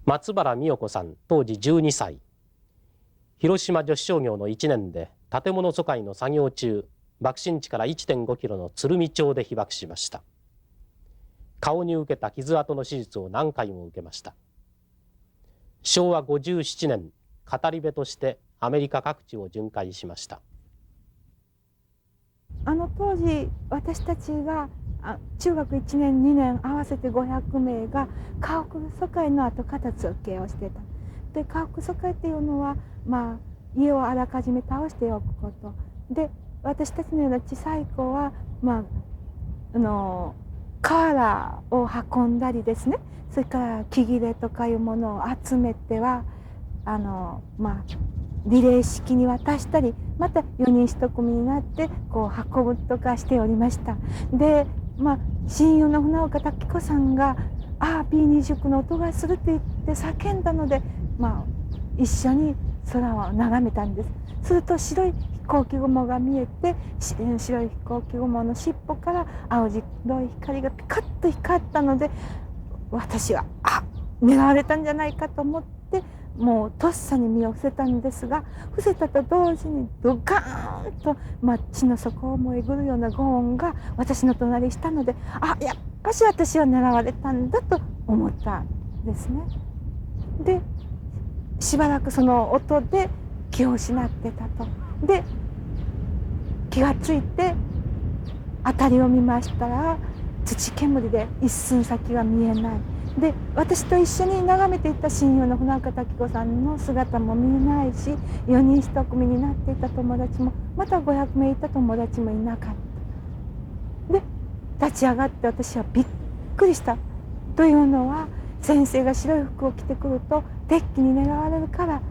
松原美代子さん当時12歳。広島女子商業の1年で建物疎開の作業中、爆心地から 1.5 キロの鶴見町で被爆しました。顔に受けた傷跡の手術を何回も受けました。昭和57年、語り部としてアメリカ各地を巡回しました。当時私たちが中学1年2年合わせて500名が家屋疎開の後片付けをしてた。で家屋疎開っていうのは、家をあらかじめ倒しておくことで、私たちのような小さい子は瓦を運んだりですね、それから木切れとかいうものを集めてはリレー式に渡したり、また4人1組になってこう運ぶとかしておりました。で親友の船岡滝子さんが「B29の音がする」って言って叫んだので、一緒に空を眺めたんです。すると白い飛行機雲が見えて、白い飛行機雲の尻尾から青白い光がピカッと光ったので、私は狙われたんじゃないかと思って、もうとっさに身を伏せたんですが、伏せたと同時にドカーンと地の底をもえぐるような轟音が私の隣にしたので、やっぱし私は狙われたんだと思ったんですね。でしばらくその音で気を失ってたと。で気がついて辺りを見ましたら、土煙で一寸先が見えない。で私と一緒に眺めていた親友の船岡滝子さんの姿も見えないし、4人1組になっていた友達も、また500名いた友達もいなかった。で立ち上がって私はびっくりした。というのは、先生が白い服を着てくると敵機に狙われるから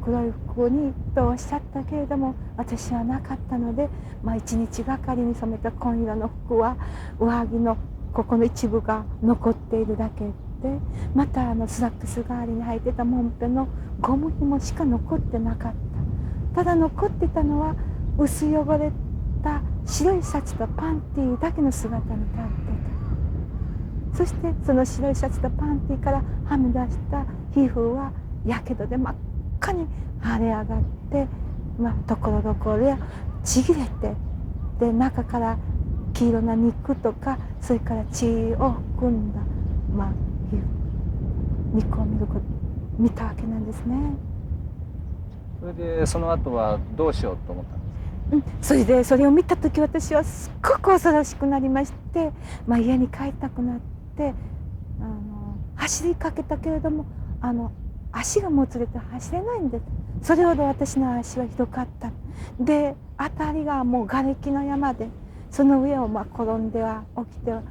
黒い服にとおっしゃったけれども、私はなかったので、一日がかりに染めた紺色の服は上着のここの一部が残っているだけで、またスラックス代わりに履いてたもんぺのゴム紐しか残ってなかった。ただ残ってたのは薄汚れた白いシャツとパンティーだけの姿に立ってた。そしてその白いシャツとパンティーからはみ出した皮膚はやけどで真っ赤に腫れ上がって、ところどころでちぎれて、で中から黄色な肉とか、それから血を含んだ肉を見たわけなんですね。それでその後はどうしようと思ったんですか？それを見た時、私はすっごく恐ろしくなりまして、家に帰りたくなって走りかけたけれども足がもつれて走れないんです。それほど私の足はひどかった。で辺りがもう瓦礫の山で、その上を転んでは起きては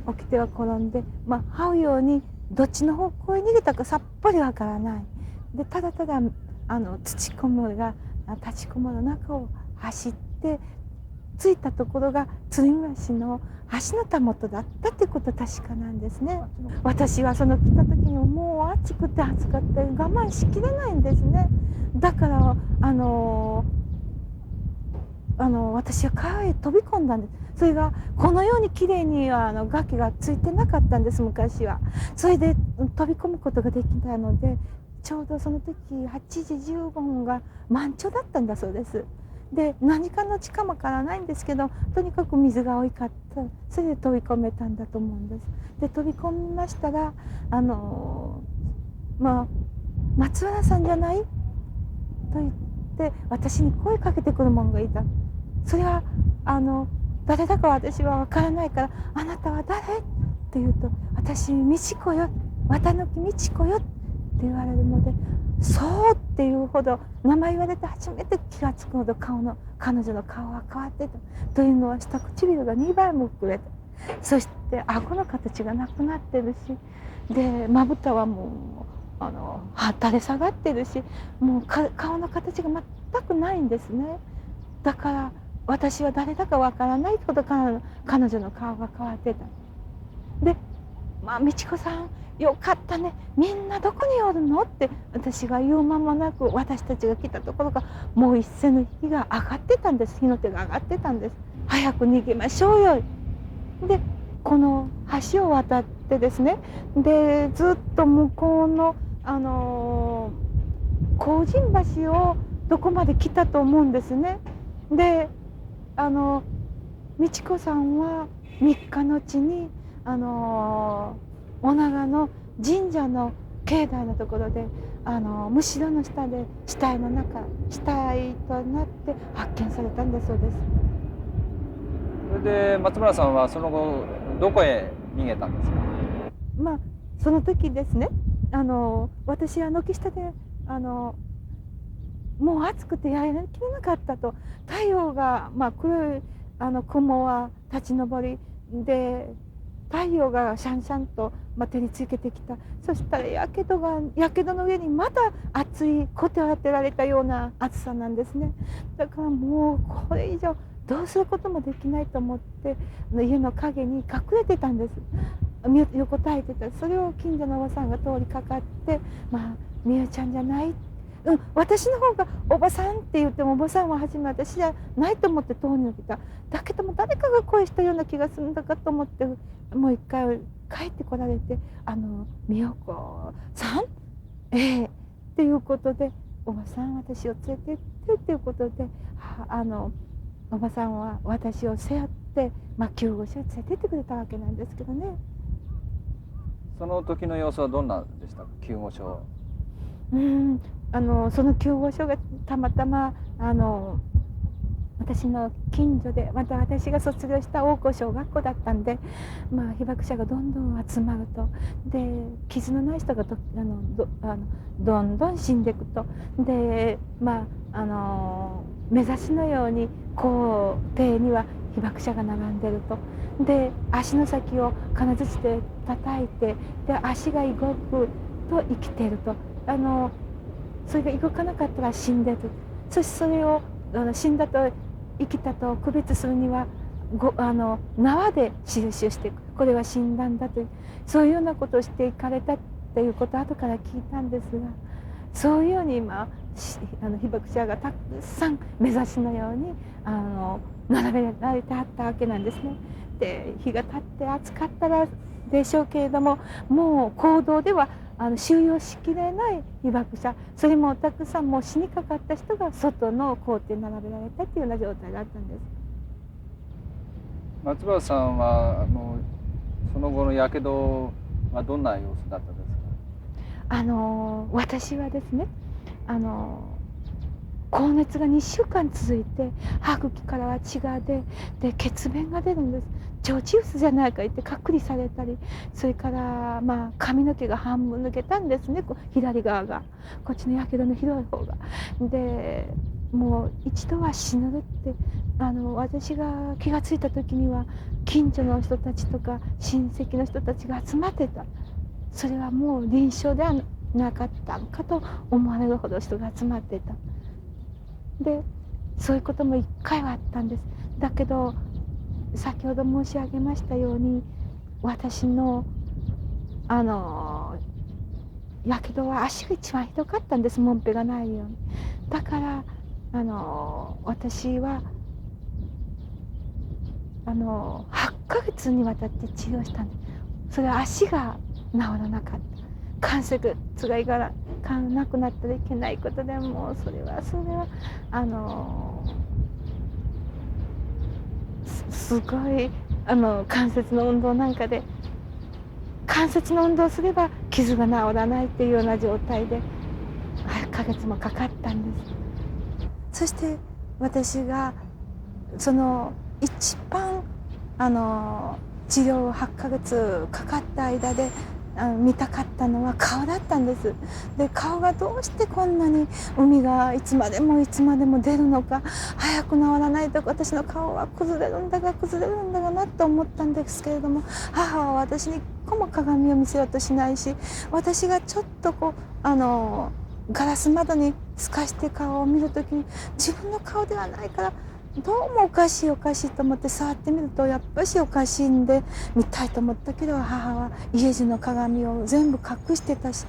起きては転んで、這うようにどっちの方向へ逃げたかさっぱりわからない。でただただ土こもりが立ちこもる中を走って、着いたところが鶴見橋の橋のたもとだったってことは確かなんですね。私は来た時にもう暑くて暑かったり我慢しきれないんですね。だから私は川へ飛び込んだんです。それがこのようにきれいに崖がついてなかったんです、昔は。それで飛び込むことができたので、ちょうどその時8時15分が満潮だったんだそうです。で何かの力もわからないんですけど、とにかく水が多かった。それで飛び込めたんだと思うんです。で飛び込みましたら松原さんじゃない?」と言って私に声かけてくる者がいた。それは誰だか私は分からないから「あなたは誰?」って言うと「私美智子よ、綿貫美智子よ」って言われるので「そう」っていうほど名前言われて初めて気が付くほど彼女の顔は変わってた。というのは下唇が2倍も膨れて、そして顎の形がなくなってるし、でまぶたはもう垂れ下がってるし、もう顔の形が全くないんですね。だから私は誰だかわからないほど彼女の顔が変わってた。で美智子さんよかったね、みんなどこにおるのって私が言う間もなく、私たちが来たところがもう一斉の火が上がってたんです。火の手が上がってたんです。早く逃げましょうよ。でこの橋を渡ってですね、でずっと向こうの工人橋をどこまで来たと思うんですね。で美智子さんは3日のちに女川の神社の境内のところでむしろの下で死体となって発見されたんだそうです。それで松村さんはその後どこへ逃げたんですか？まあその時ですね、私は軒下でもう暑くてやりきれなかったと。太陽が、黒い雲は立ち上りで、太陽がシャンシャンと、照りつけてきた。そしたらやけどの上にまた熱いコテを当てられたような暑さなんですね。だからもうこれ以上どうすることもできないと思って家の陰に隠れてたんです。横たえてた。それを近所のおばさんが通りかかって「みゆちゃんじゃない」私の方が「おばさん」って言ってもおばさんは初め私じゃないと思って通り抜けた。だけども誰かが声したような気がするんだかと思ってもう一回帰ってこられて「美代子さんっていうことで「おばさん私を連れてって」っていうことでおばさんは私を背負って救護所へ連れてってくれたわけなんですけどね。その時の様子はどんなでしたか？救護所。その救護所がたまたま私の近所でまた私が卒業した大小学校だったんで、被爆者がどんどん集まると、で傷のない人がどんどん死んでいくと、で目指しのように校庭には被爆者が並んでると。で足の先を金槌で叩いて、で足が動くと生きてると。それが動かなかったら死んでる。そしてそれを死んだと生きたと区別するには縄で印をしていく。これは死んだんだという、そういうようなことをしていかれたっていうことを後から聞いたんですが、そういうように被爆者がたくさん目指しのように並べられてあったわけなんですね。で日が経って暑かったらでしょうけれども、もう行動では収容しきれない被爆者、それもたくさんもう死にかかった人が外の校庭に並べられたというような状態だったんです。松原さんはその後のやけどはどんな様子だったですか？私はですね高熱が2週間続いて、歯茎からは血が出で血便が出るんです。腸チフスじゃないか言って隔離されたり、それから髪の毛が半分抜けたんですね、左側が、こっちのやけどのひどい方が。でもう一度は死ぬって私が気が付いた時には近所の人たちとか親戚の人たちが集まってた。それはもう臨床ではなかったかと思われるほど人が集まってた。でそういうことも1回はあったんです。だけど先ほど申し上げましたように、私のやけどは足が一番ひどかったんです。もんぺがないように。だから私は8ヶ月にわたって治療したんです。それは足が治らなかった。関節がなくなったらいけないことで、もうそれはすごい関節の運動なんかで、関節の運動すれば傷が治らないっていうような状態で8ヶ月もかかったんです。そして私がその一番治療8ヶ月かかった間で見たかったのは顔だったんです。で顔がどうしてこんなに海がいつまでも出るのか、早く治らないと私の顔は崩れるんだがなと思ったんですけれども、母は私に一個も鏡を見せようとしないし、私がちょっとガラス窓に透かして顔を見るときに自分の顔ではないから、どうもおかしいと思って触ってみるとやっぱしおかしいんで見たいと思ったけど、母は家中の鏡を全部隠してたし、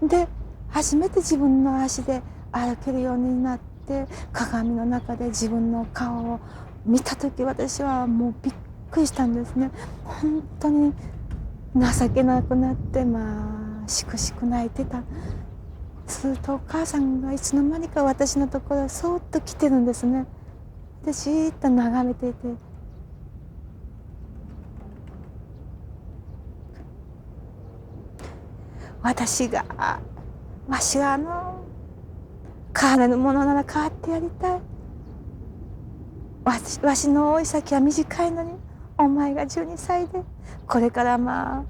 で初めて自分の足で歩けるようになって鏡の中で自分の顔を見た時、私はもうびっくりしたんですね。本当に情けなくなって、まあしくしく泣いてた。するとお母さんがいつの間にか私のところそーっと来てるんですね。でじーっと眺めていて、わしが変わらぬものなら変わってやりたい。わしの老い先は短いのに、お前が12歳でこれからまあ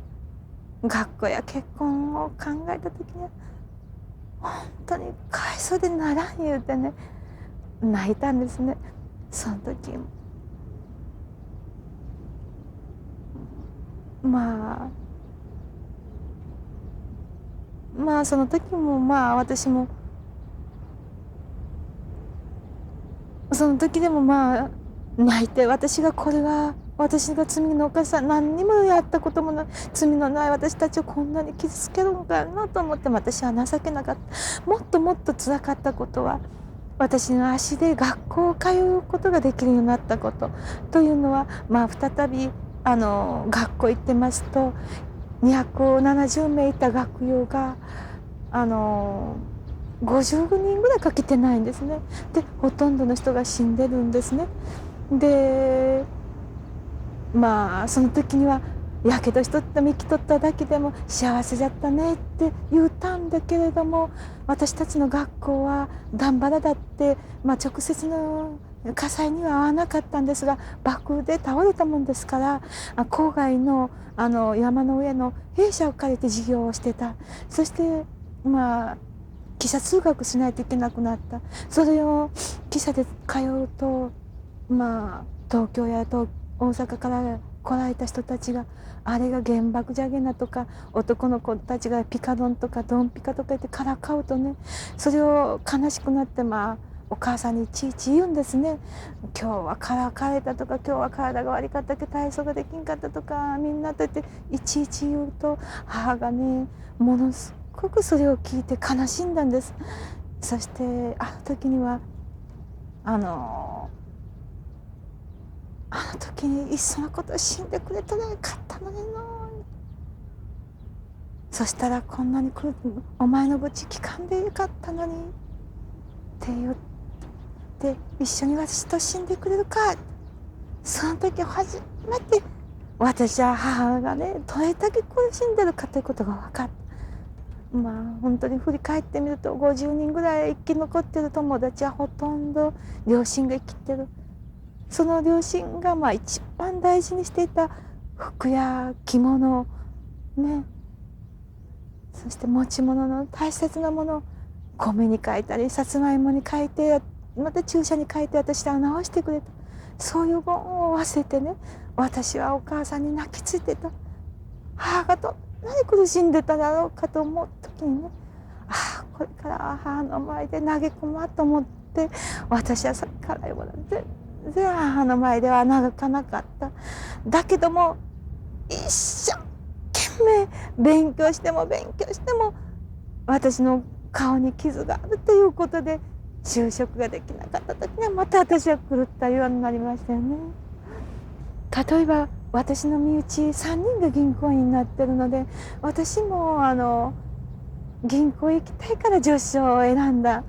学校や結婚を考えた時には本当にかわいそうでならん言うてね、泣いたんですね。その時まあその時もまあ私もその時でもまあ泣いて、私がこれは私が罪の犯さ何にもやったこともない罪のない私たちをこんなに傷つけるのかなと思っても、私は情けなかった。もっともっと辛かったことは、私の足で学校を通うことができるようになったことというのは、まあ再び学校行ってますと270名いた学友が50人ぐらいかけてないんですね。でほとんどの人が死んでるんですね。でまあその時にはやけどしとった生きとっただけでも幸せじゃったねって言うたんだけれども、私たちの学校は段原だって、まあ、直接の火災には遭わなかったんですが、爆風で倒れたもんですから、郊外の山の上の兵舎を借りて授業をしてた。そしてまあ汽車通学しないといけなくなった。それを汽車で通うと、まあ東京や大阪から来られた人たちが、あれが原爆じゃげなとか、男の子たちがピカドンとかドンピカとか言ってからかうとね、それを悲しくなって、まあお母さんにいちいち言うんですね。今日はからかれたとか、今日は体が悪かったけど体操ができんかったとか、みんなと言っていちいち言うと、母がねものすごくそれを聞いて悲しんだんです。そしてあの時にはあの時にいっそのこと死んでくれとらよかったのにの。そしたらこんなにお前の愚痴聞かんでよかったのにって言って、一緒に私と死んでくれるか。その時初めて私は母がねどれだけ苦しんでるかということが分かった。まあ本当に振り返ってみると50人ぐらい生き残ってる友達はほとんど両親が生きてる。その両親がまあ一番大事にしていた服や着物ね、そして持ち物の大切なものを米に書いたりさつまいもに書いて、また注射に書いて私らを直してくれた。そういうものを忘れてね、私はお母さんに泣きついてた。母がどんなに苦しんでただろうかと思う時にね、これから母の前で嘆くまと思って、私はそれから全然母の前では嘆かなかった。だけども一生懸命勉強しても私の顔に傷があるということで就職ができなかった時にはまた私は狂ったようになりましたよね。例えば私の身内3人が銀行員になってるので、私も銀行行きたいから女子賞を選んだ。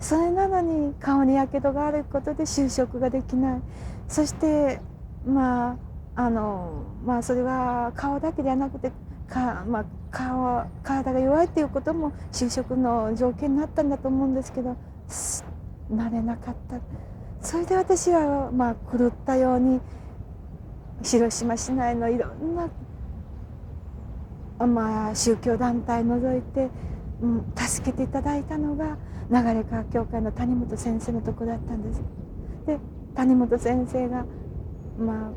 それなのに顔にやけどがあることで就職ができない。そしてまあそれは顔だけではなくて体が弱いっていうことも就職の条件になったんだと思うんですけど、なれなかった。それで私は狂ったように広島市内のいろんな宗教団体除いて、助けていただいたのが流川教会の谷本先生のとこだったんです。で谷本先生が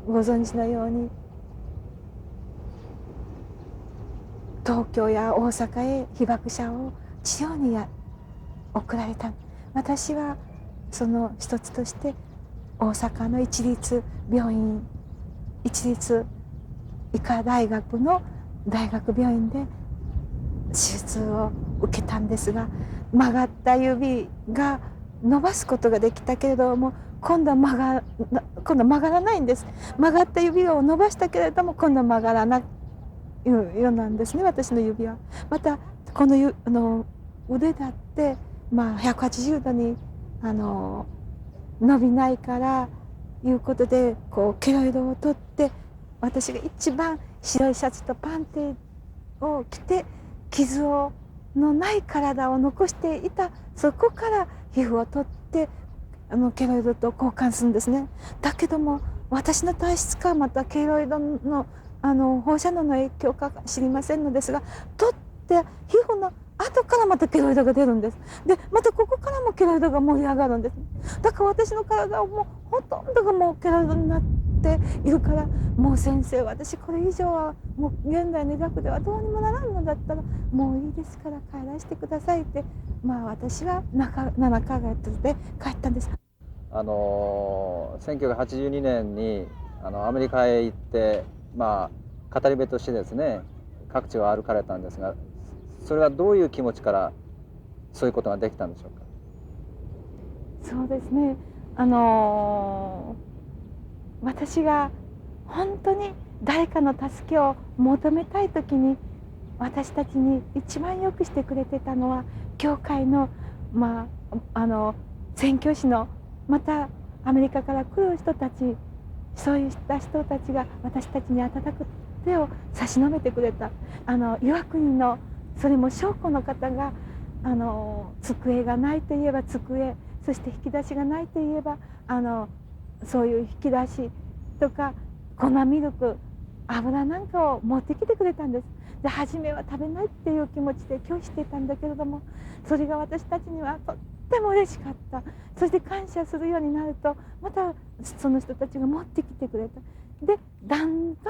ご存知のように東京や大阪へ被爆者を治療に送られた。私はその一つとして大阪の一律医科大学の大学病院で手術を受けたんですが、曲がった指が伸ばすことができたけれども今度は曲がらないんです。曲がった指を伸ばしたけれども今度は曲がらないようなんですね、私の指は。またこの腕だって180度に伸びないからいうことでケロイドを取って、私が一番白いシャツとパンティを着て傷のない体を残していた、そこから皮膚を取ってケロイドと交換するんですね。だけども私の体質かまたケロイドの放射能の影響か知りませんのですが、取って皮膚の後からまたケロイドが出るんです。でまたここからもケロイドが盛り上がるんです。だから私の体はもうほとんどがもうケロイドになっているから、もう先生私これ以上はもう現代の医学ではどうにもならんのだったらもういいですから帰らせてくださいって、私は7ヶ月で帰ったんです。1982年にアメリカへ行って語り部としてですね各地を歩かれたんですが、それはどういう気持ちからそういうことができたんでしょうか。そうですね、私が本当に誰かの助けを求めたい時に私たちに一番よくしてくれてたのは教会の宣教師のまたアメリカから来る人たち、そういった人たちが私たちに温かく手を差し伸べてくれた。岩国のそれも将校の方が机がないといえば机、そして引き出しがないといえばそういう引き出しとか粉ミルク、油なんかを持ってきてくれたんです。で初めは食べないっていう気持ちで拒否してたんだけれども、それが私たちにはとっても嬉しかった。そして感謝するようになるとまたその人たちが持ってきてくれた。でだんだん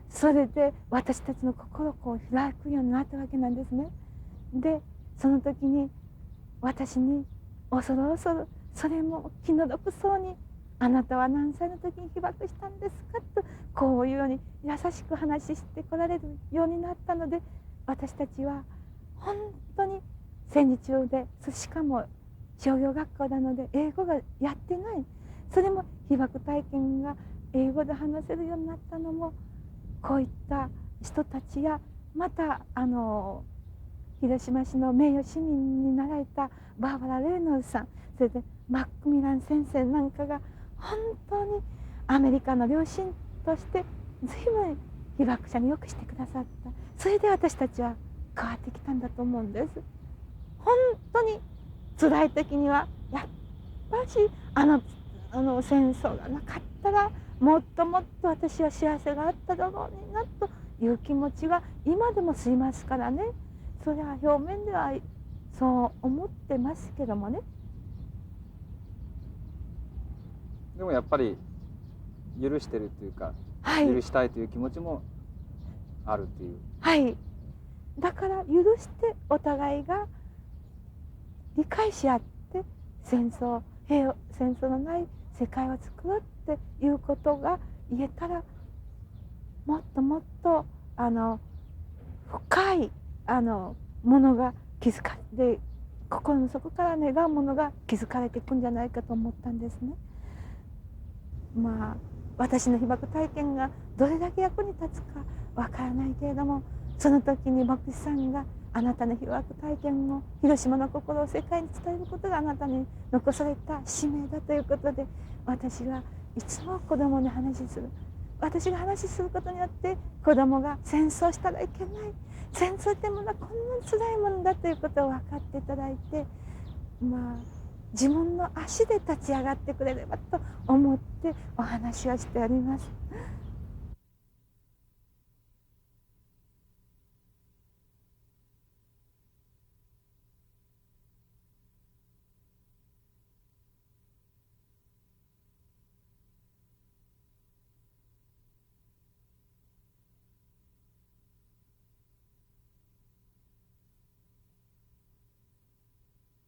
それで私たちの心を開くようになったわけなんですね。でその時に私に恐る恐る、それも気の毒そうに「あなたは何歳の時に被爆したんですか?」とこういうように優しく話してこられるようになったので、私たちは本当に戦時中で、しかも商業学校なので英語がやってない、それも被爆体験が英語で話せるようになったのもこういった人たちや、また広島市の名誉市民になられたバーバラ・レイノルズさん、それでマックミラン先生なんかが本当にアメリカの両親として随分被爆者によくしてくださった。それで私たちは変わってきたんだと思うんです。本当に辛い時にはやっぱし戦争がなかったらもっともっと私は幸せがあっただろうになという気持ちが今でも吸いますからね。それは表面ではそう思ってますけどもね。でもやっぱり許してるというか、はい、許したいという気持ちもあるっていう。はい、だから許してお互いが理解し合って戦争のない世界を作ろうっていうことが言えたら、もっともっと深いものが気づかれて、心の底から願うものが気づかれていくんじゃないかと思ったんですね。私の被爆体験がどれだけ役に立つかわからないけれども、その時に牧師さんがあなたの被爆体験を、広島の心を世界に伝えることがあなたに残された使命だということで、私はいつも子供に話する。私が話することによって子供が戦争したらいけない、戦争ってものはこんなに辛いものだということを分かっていただいて、自分の足で立ち上がってくれればと思ってお話をしております。